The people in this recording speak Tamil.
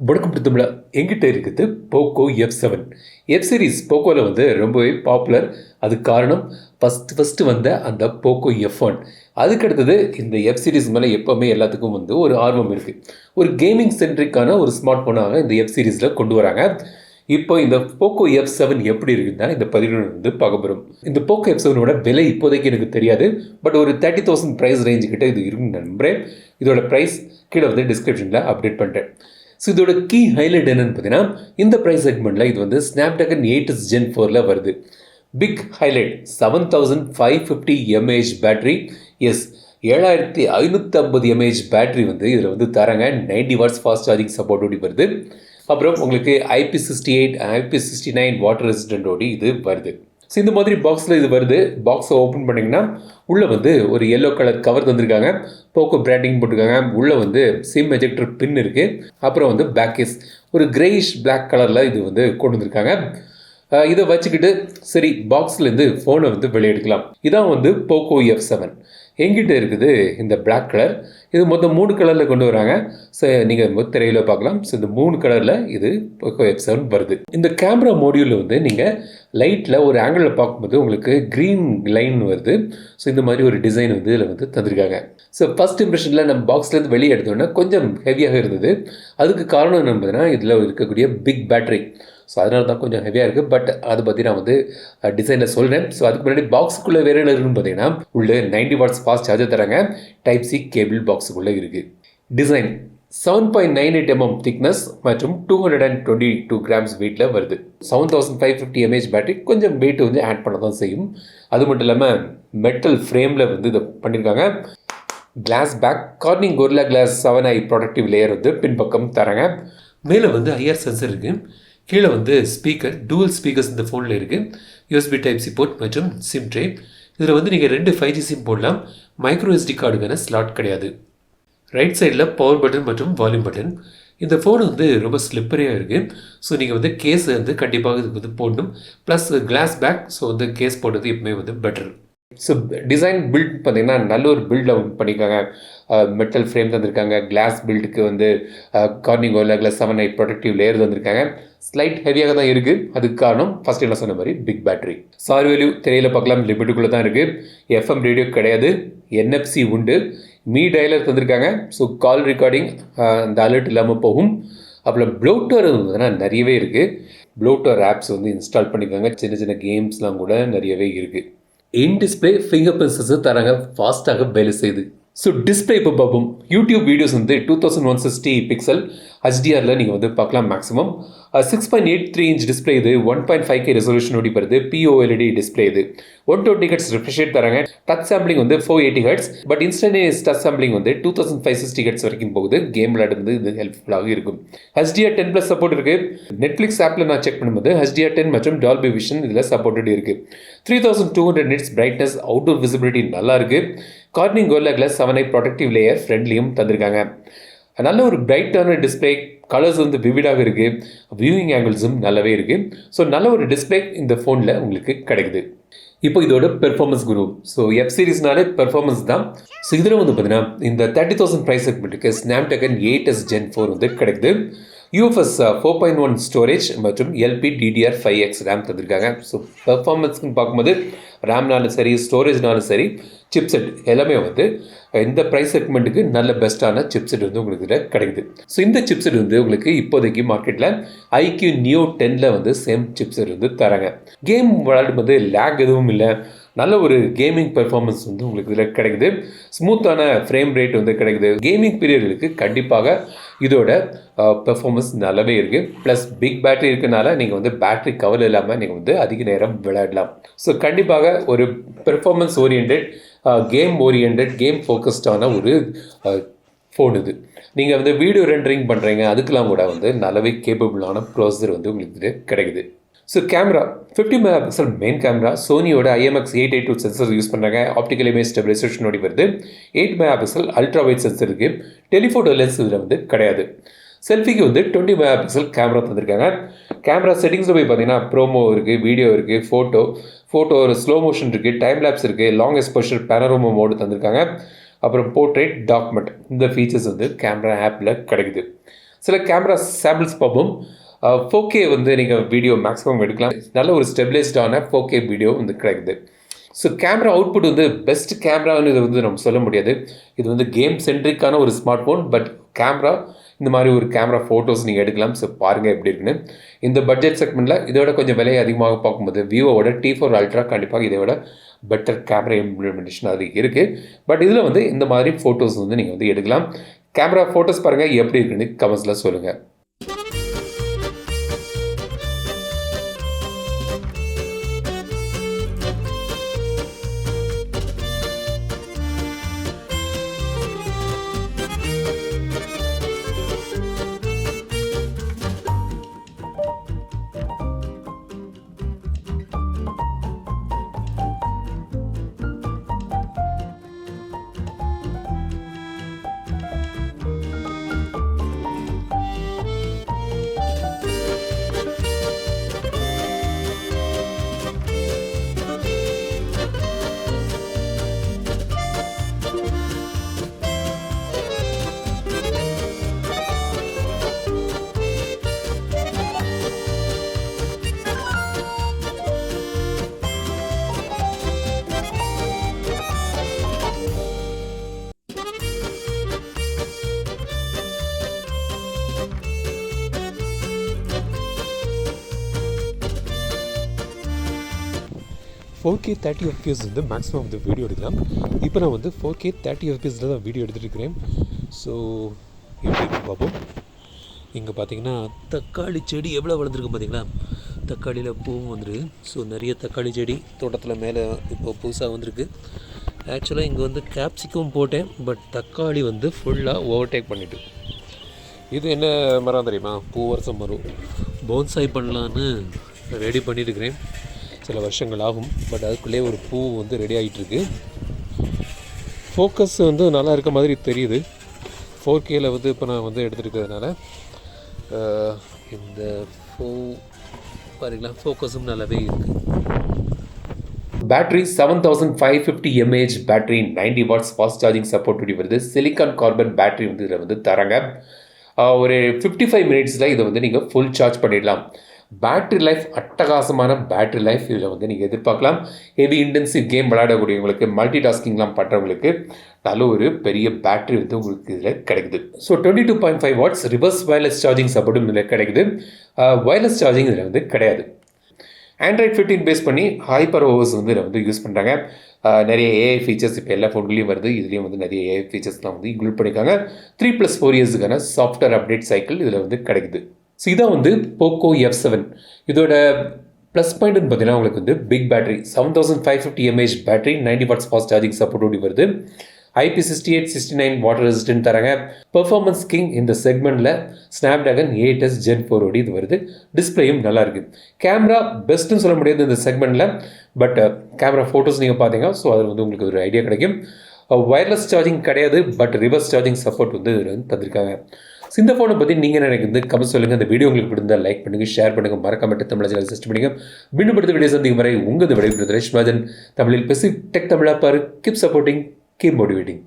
வணக்கம் பிரதமல எங்கிட்ட இருக்குது போக்கோ F7 எஃப் சீரிஸ் போக்கோவில் வந்து ரொம்பவே பாப்புலர். அதுக்கு காரணம் ஃபஸ்ட்டு வந்த அந்த போக்கோ F1. அதுக்கடுத்தது இந்த எஃப் சீரிஸ் மேலே எப்போவுமே எல்லாத்துக்கும் வந்து ஒரு ஆர்வம் இருக்குது. ஒரு கேமிங் சென்ட்ரிக்கான ஒரு ஸ்மார்ட் ஃபோனாக இந்த எஃப் சீரிஸில் கொண்டு வராங்க. இப்போ இந்த போக்கோ F7 எப்படி இருக்குதுன்னா இந்த பதிவு வந்து பார்க்க போகிறோம். இந்த போக்கோ F7ஓட விலை இப்போதைக்கு எனக்கு தெரியாது, பட் ஒரு 30,000 ப்ரைஸ் ரேஞ்சு கிட்ட இது இருக்குன்னு நம்புகிறேன். இதோட ப்ரைஸ் கீழே வந்து டிஸ்கிரிப்ஷனில் அப்டேட் பண்ணுறேன். ஸோ இதோட கீ ஹைலைட் என்னென்னு பார்த்தீங்கன்னா, இந்த ப்ரைஸ் செக்மெண்ட்டில் இது வந்து ஸ்னாப்ட்ராகன் 8s Gen 4ல் வருது. Big highlight 7550 mAh battery. Yes, 7550 mAh battery வந்து இதில் வந்து தராங்க. 90 வாட்ஸ் ஃபாஸ்ட் சார்ஜிங் சப்போர்ட்டோடி வருது. அப்புறம் உங்களுக்கு IP68 IP69 வாட்டர் ரெசிஸ்டன்டோடி இது வருது. ஸோ இந்த மாதிரி பாக்ஸில் இது வருது. பாக்ஸை ஓப்பன் பண்ணிங்கன்னா உள்ளே வந்து ஒரு எல்லோ கலர் கவர் தந்திருக்காங்க. போக்கோ பிராண்டிங் போட்டிருக்காங்க. உள்ளே வந்து சிம் எஜெக்டர் பின் இருக்குது. அப்புறம் வந்து பேக்கேஸ் ஒரு கிரேயிஷ் பிளாக் கலரில் இது வந்து கொண்டு வந்திருக்காங்க. இதை வச்சுக்கிட்டு சரி பாக்ஸ்லேருந்து ஃபோனை வந்து வெளியே எடுக்கலாம். இதான் வந்து போக்கோ F7 எங்கிட்ட இருக்குது. இந்த பிளாக் கலர் இது மொத்தம் 3 கலரில் கொண்டு வராங்க. ஸோ நீங்கள் திரையில் பார்க்கலாம். ஸோ இந்த 3 கலரில் இது போக்கோ F7 வருது. இந்த கேமரா மோடியூலில் வந்து நீங்கள் லைட்டில் ஒரு ஆங்கிளில் பார்க்கும்போது உங்களுக்கு க்ரீன் லைன் வருது. ஸோ இந்த மாதிரி ஒரு டிசைன் வந்து இதில் வந்து தந்திருக்காங்க. ஸோ ஃபஸ்ட் இம்ப்ரெஷனில் நம்ம பாக்ஸ்லேருந்து வெளியே எடுத்தோன்னா கொஞ்சம் ஹெவியாக இருந்தது. அதுக்கு காரணம் என்ன பார்த்தீங்கன்னா இதில் இருக்கக்கூடிய பிக் பேட்டரி. ஸோ அதனால தான் கொஞ்சம் ஹெவியாக இருக்குது. பட் அதை பற்றி நான் வந்து டிசைனில் சொல்கிறேன். ஸோ அதுக்கு முன்னாடி பாக்ஸுக்குள்ளே வேறு என்ன இருக்குன்னு பார்த்தீங்கன்னா உள்ளே 90 வாட்ஸ் ஃபாஸ்ட் சார்ஜர் தராங்க. டைப் சி கேபிள் பாக்ஸுக்குள்ளே இருக்குது. டிசைன் 7.98 mm திக்னஸ் மற்றும் 222 கிராம்ஸ் வெயிட்டில் வருது. 7550 mAh பேட்டரி கொஞ்சம் வெயிட் வந்து ஆட் பண்ண தான் செய்யும். அது மட்டும் இல்லாமல் மெட்டல் ஃப்ரேமில் வந்து இதை பண்ணியிருக்காங்க. Glass back Corning Gorilla glass 7i protective layer வந்து பின்பக்கம் தராங்க. மேலே வந்து ஐஆர் சென்சர் இருக்குது. கீழே வந்து ஸ்பீக்கர் டூவல் ஸ்பீக்கர்ஸ் இந்த ஃபோனில் இருக்குது. யூஎஸ்பி டைப் சி போர்ட் மற்றும் சிம் ட்ரே. இதில் வந்து நீங்கள் 2 5G சிம் போடலாம். மைக்ரோ எஸ்டி கார்டுக்கான ஸ்லாட் கிடையாது. ரைட் சைடில் பவர் பட்டன் மற்றும் வால்யூம் பட்டன். இந்த ஃபோன் வந்து ரொம்ப ஸ்லிப்பரியாக இருக்குது. ஸோ நீங்கள் வந்து கேஸ் வந்து கண்டிப்பாக இதுக்கு வந்து போடணும். Plus glass back. ஸோ வந்து கேஸ் போடுறது எப்பவுமே வந்து பெட்டர். ஸோ டிசைன் பில்ட் பார்த்திங்கன்னா நல்ல ஒரு பில்டில் பண்ணியிருக்காங்க. மெட்டல் ஃப்ரேம் தந்திருக்காங்க. கிளாஸ் பில்டுக்கு வந்து Corning Gorilla glass 7i protective layer தந்திருக்காங்க. ஸ்லைட் ஹெவியாக தான் இருக்குது. அதுக்கு காரணம் ஃபஸ்ட் என்ன சொன்ன மாதிரி பிக் பேட்டரி. சார் வேல்யூ திரையில் பார்க்கலாம். லிமிட்டுக்குள்ளே தான் இருக்குது. FM ரேடியோ கிடையாது. NFC உண்டு. மீ டயலர் தந்திருக்காங்க. ஸோ கால் ரெக்கார்டிங் அந்த அலர்ட் இல்லாமல் போகும். அப்புறம் ப்ளோட்டர் வந்து நிறையவே இருக்குது. ப்ளோட்டர் ஆப்ஸ் வந்து இன்ஸ்டால் பண்ணியிருக்காங்க. சின்ன சின்ன கேம்ஸ்லாம் கூட நிறையவே இருக்குது. In display finger print sensor தராங்க. ஃபாஸ்ட்டாக வேலை செய்யுது. ஸோ டிஸ்பிளே இப்போ பார்ப்போம். யூடியூப் வீடியோஸ் வந்து 2160 பிக்சல் HDRல நீங்கள் வந்து பார்க்கலாம். மேக்ஸிமம் 6.83 இன்ச் டிஸ்பிளே இது. 1.5K ரெசல்யூஷனோடி வருது. POLED டிஸ்பிளே இது. 120 Hz ரிஃப்ரெஷ் ரேட் தராங்க. டச் சாம்பிளிங் வந்து 480 Hz. But instantaneous touch sampling வந்து 2560 Hz வரைக்கும் போகுது. கேம் விளையாடுறது இது ஹெல்ப்ஃபுல்லாக இருக்கும். HDR10+ சப்போர்ட் இருக்குது. நெட்ஃப்ளிக்ஸ் ஆப்பில் நான் செக் பண்ணும்போது HDR10 மற்றும் டால்பி விஷன் இதில் சப்போர்ட்டட் இருக்குது. 3200 nits பிரைட்னஸ். அவுட்டோர் விசிபிலிட்டி நல்லா இருக்குது. Corning Gorilla glass 7i protective layer ஃப்ரெண்ட்லியும் தந்திருக்காங்க. நல்ல ஒரு பிரைட்டான டிஸ்பிளே. கலர்ஸ் வந்து விவிடாக இருக்குது. வியூவிங் ஆங்கிள்ஸும் நல்லாவே இருக்குது. ஸோ நல்ல ஒரு டிஸ்பிளே இந்த ஃபோனில் உங்களுக்கு கிடைக்குது. இப்போ இதோட பெர்ஃபார்மன்ஸ் குரு. ஸோ எஃப் சீரிஸ்னாலே பெர்ஃபார்மன்ஸ் தான். ஸோ இதில் வந்து பார்த்தீங்கன்னா இந்த 30,000 ப்ரைஸ் செக்மெண்ட்டுக்கு ஸ்னாப்ட்ராகன் 8s Gen 4 வந்து கிடைக்குது. UFS 4.1 ஸ்டோரேஜ் மற்றும் LPDDR5X ரேம் தந்திருக்காங்க. ஸோ பெர்ஃபார்மன்ஸ்ன்னு பார்க்கும்போது ரேம்னாலும் சரி ஸ்டோரேஜ்னாலும் சரி சிப்செட் எல்லாமே வந்து இந்த ப்ரைஸ் செக்மெண்ட்டுக்கு நல்ல பெஸ்ட்டான சிப்செட் வந்து உங்களுக்கு இதில் கிடைக்குது. ஸோ இந்த சிப்செட் வந்து உங்களுக்கு இப்போதைக்கு மார்க்கெட்டில் IQ Neo 10ல் வந்து சேம் சிப்செட் வந்து தராங்க. கேம் விளையாடும்போது லேக் எதுவும் இல்லை. நல்ல ஒரு கேமிங் பெர்ஃபார்மன்ஸ் வந்து உங்களுக்கு இதில் கிடைக்குது. ஸ்மூத்தான ஃப்ரேம் ரேட் வந்து கிடைக்குது. கேமிங் பீரியடுக்கு கண்டிப்பாக இதோட பெர்ஃபார்மன்ஸ் நல்லாவே இருக்குது. ப்ளஸ் பிக் பேட்டரி இருக்கனால நீங்கள் வந்து பேட்டரி கவர் இல்லாமல் நீங்கள் வந்து அதிக நேரம் விளையாடலாம். ஸோ கண்டிப்பாக ஒரு பெர்ஃபார்மன்ஸ் ஓரியன்ட் கேம் ஃபோக்கஸ்டான ஒரு ஃபோன் இது. நீங்கள் வந்து வீடியோ ரெண்டரிங் பண்ணுறீங்க அதுக்கெலாம் கூட வந்து நல்லாவே கேப்பபிளான ப்ராசஸர் வந்து உங்களுக்கு இது கிடைக்குது. So camera 50 megapixel main camera. சோனியோட IMX882 சென்சர் யூஸ் பண்ணுறாங்க. ஆப்டிக்கல் இமேஜ் ஸ்டெபிலைசேஷனோடி வருது. 8 மெகாபிக்சல் அல்ட்ரா வைட் சென்சர் இருக்குது. டெலிஃபோட்டோ லென்ஸ் இதில் வந்து கிடையாது. செல்ஃபிக்கு வந்து 20 மெகாபிக்சல் கேமரா தந்திருக்காங்க. கேமரா செட்டிங்ஸில் போய் பார்த்தீங்கன்னா ப்ரோமோ இருக்குது, வீடியோ இருக்குது, ஃபோட்டோ ஒரு ஸ்லோ மோஷன் இருக்குது, டைம் லேப்ஸ் இருக்குது, லாங் எக்ஸ்போஷர் பேனரோமா மோடு தந்திருக்காங்க. அப்புறம் போர்ட்ரேட் டாக்குமெண்ட் இந்த ஃபீச்சர்ஸ் வந்து கேமரா ஆப்பில் கிடைக்குது. சில கேமரா சாம்பிள்ஸ் பார்ப்போம். 4K வந்து நீங்கள் வீடியோ மேக்ஸிமம் எடுக்கலாம். நல்ல ஒரு ஸ்டெபிலைஸ்டான 4K வீடியோ வந்து கிடைக்குது. ஸோ கேமரா அவுட்புட் வந்து பெஸ்ட் கேமரான்னு இதை வந்து நம்ம சொல்ல முடியாது. இது வந்து கேம் சென்ட்ரிக்கான ஒரு ஸ்மார்ட் ஃபோன். பட் கேமரா இந்த மாதிரி ஒரு கேமரா ஃபோட்டோஸ் நீங்கள் எடுக்கலாம். ஸோ பாருங்கள் எப்படி இருக்குன்னு. இந்த பட்ஜெட் செக்மெண்ட்டில் இதோட கொஞ்சம் விலை அதிகமாக பார்க்கும்போது விவோவோட T4 அல்ட்ரா கண்டிப்பாக இதை விட பெட்டர் கேமரா இம்ப்ளிமெண்டேஷன் அது இருக்குது. பட் இதில் வந்து இந்த மாதிரி ஃபோட்டோஸ் வந்து நீங்கள் வந்து எடுக்கலாம். கேமரா ஃபோட்டோஸ் பாருங்கள் எப்படி இருக்குன்னு கமெண்ட்ஸில் சொல்லுங்கள். ஃபோர் 30 FPS வந்து மேக்ஸிமம் வந்து வீடியோ எடுக்கலாம். இப்போ நான் வந்து 4K 30 FPSல தான் வீடியோ எடுத்துகிட்டு இருக்கிறேன். ஸோ எப்படி பார்ப்போம். இங்கே பார்த்தீங்கன்னா தக்காளி செடி எவ்வளோ வளர்ந்துருக்கு பார்த்தீங்களா. தக்காளியில் பூவும் வந்துருக்கு. ஸோ நிறைய தக்காளி செடி தோட்டத்தில் மேலே இப்போ புதுசாக வந்திருக்கு. ஆக்சுவலாக இங்கே வந்து கேப்சிகம் போட்டேன். பட் தக்காளி வந்து ஃபுல்லாக ஓவர்டேக் பண்ணிவிட்டு. இது என்ன மரம் தெரியுமா, பூவரசம் மரம். போன்சாய் பண்ணலான்னு ரெடி பண்ணிட்டுருக்கிறேன். சில வருஷங்கள் ஆகும். பட் அதுக்குள்ளே ஒரு பூ வந்து ரெடி ஆகிட்டுருக்கு. ஃபோக்கஸ் வந்து நல்லா இருக்க மாதிரி தெரியுது. 4Kல வந்து இப்போ நான் வந்து எடுத்துருக்கிறதுனால இந்த பாருங்களா ஃபோக்கஸும் நல்லாவே இருக்குது. Battery 7550 mAh battery, 90 watts fast charging support வருது. சிலிக்கான் கார்பன் பேட்டரி வந்து இதில் வந்து தராங்க. ஒரு 55 மினிட்ஸில் இதை வந்து நீங்கள் ஃபுல் சார்ஜ் பண்ணிடலாம். பேட்ரி லைஃப் அட்டகாசமான பேட்ரி லைஃப் இதில் வந்து நீங்கள் எதிர்பார்க்கலாம். ஹெவி இன்டென்சிவ் கேம் விளையாடக்கூடியவங்களுக்கு, மல்டி டாஸ்கிங்லாம் பண்ணுறவங்களுக்கு நல்ல ஒரு பெரிய பேட்ரி வந்து உங்களுக்கு இதில் கிடைக்குது. So 22.5 watts reverse wireless charging சப்போர்ட்டும் இதில் கிடைக்குது. வயர்லெஸ் சார்ஜிங் இதில் வந்து கிடையாது. Android 15 பேஸ் பண்ணி ஹைப்பர் ஓவர்ஸ் வந்து இதில் வந்து யூஸ் பண்ணுறாங்க. நிறைய ஏஐ ஃபீச்சர்ஸ் இப்போ எல்லா ஃபோன்லேயும் வருது. இதுலேயும் வந்து நிறைய ஏஐ ஃபீச்சர்ஸ்லாம் வந்து இன்க்ளூட் பண்ணியிருக்காங்க. 3+4 இயர்ஸுக்கான சாஃப்ட்வேர் அப்டேட் சைக்கிள் இதில் வந்து கிடைக்குது. ஸோ இதான் வந்து Poco F7. இதோட ப்ளஸ் பாயிண்ட்னு பார்த்தீங்கன்னா உங்களுக்கு வந்து big battery, 7550 mAh battery, 90 watts fast charging சப்போர்ட்டோடு வருது. IP68, 69 வாட்டர் ரெசிஸ்டன்ட் தராங்க. பெர்ஃபார்மன்ஸ் கிங் இந்த செக்மெண்ட்டில் ஸ்னாப்டிராகன் 8s Gen 4 இது வருது. டிஸ்பிளேயும் நல்லா இருக்குது. கேமரா பெஸ்ட்டுன்னு சொல்ல முடியாது இந்த செக்மெண்ட்டில். பட் கேமரா ஃபோட்டோஸ் நீங்கள் பார்த்தீங்க. ஸோ அதில் வந்து உங்களுக்கு ஒரு ஐடியா கிடைக்கும். வயர்லெஸ் சார்ஜிங் கிடையாது. பட் ரிவர்ஸ் சார்ஜிங் சப்போர்ட் வந்து இதில் வந்து தந்திருக்காங்க. இந்த ஃபோனை பற்றி நீங்கள் நினைக்கிறது கமெண்ட் சொல்லுங்கள். இந்த வீடியோ உங்களுக்கு பிடிந்தால் லைக் பண்ணுங்கள், ஷேர் பண்ணுங்கள், மறக்காம தமிழ் சேனல் சப்ஸ்கிரைப் பண்ணுங்கள். மீண்டும் அடுத்த வீடியோ சந்திக்கும் வரை உங்களது விடைபெறுவது ரேஷ்மாஜன். தமிழில் பேசி டெக் தமிழா பாரு. Keep supporting, keep motivating.